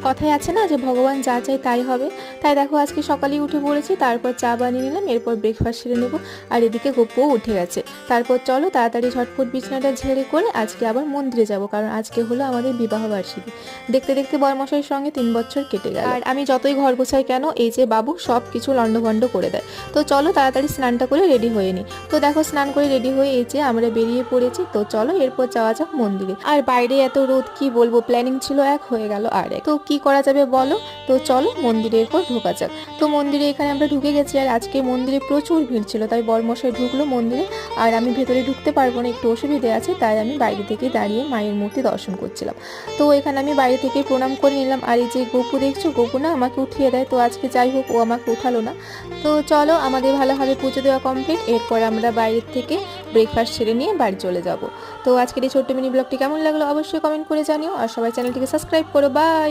কথায় আছে না যে ভগবান যা চায় তাই হবে। তাই দেখো আজকে সকালেই উঠে পড়েছি, তারপর চা বানিয়ে নিলাম, এরপর ব্রেকফাস্ট সেরে নেবো। আর এদিকে গপুও উঠে গেছে। তারপর চলো তাড়াতাড়ি ঝটফট বিছানাটা ঝেড়ে করে আজকে আবার মন্দিরে যাব, কারণ আজকে হলো আমাদের বিবাহ বার্ষিকী। দেখতে দেখতে বরমশাইয়ের সঙ্গে 3 বছর কেটে গেল, আর আমি যতই ঘর গোছাই কেন এই যে বাবু সব কিছু লন্ডভন্ড করে দেয়। তো চলো তাড়াতাড়ি স্নানটা করে রেডি হয়ে নিই। তো দেখো স্নান করে রেডি হয়ে এই যে আমরা বেরিয়ে পড়েছি। তো চলো এরপর যাওয়া যাক মন্দিরে। আর বাইরে এত রোদ, কি বলবো, প্ল্যানিং ছিল এক, হয়ে গেল আর এক। তো কি করা যাবে বলো। তো চলো মন্দিরে এরপর ঢোকা যাক। তো মন্দিরে এখানে আমরা ঢুকে গেছি, আর আজকে মন্দিরে প্রচুর ভিড় ছিল, তাই বরমশাই ঢুকলো মন্দিরে। আর আমি ভেতরে ঢুকতে পারবো না, একটু অসুবিধে আছে, তাই আমি বাইরে থেকে দাঁড়িয়ে মায়ের মূর্তি দর্শন করছিলাম। তো এখানে আমি বাইরে থেকে প্রণাম করে নিলাম। আর এই যে গপু দেখছো, গপু না আমাকে উঠিয়ে দেয়। তো আজকে যাই হোক ও আমাকে উঠালো না। তো চলো আমাদের ভালোভাবে পুজো দেওয়া কমপ্লিট, এরপর আমরা বাইরের থেকে ব্রেকফাস্ট সেরে নিয়ে বাড়ি চলে যাব। তো আজকের এই ছোট্ট মিনি ব্লগটি কেমন লাগলো অবশ্যই কমেন্ট করে জানিও, আর সবাই চ্যানেলটিকে সাবস্ক্রাইব করো। বাই।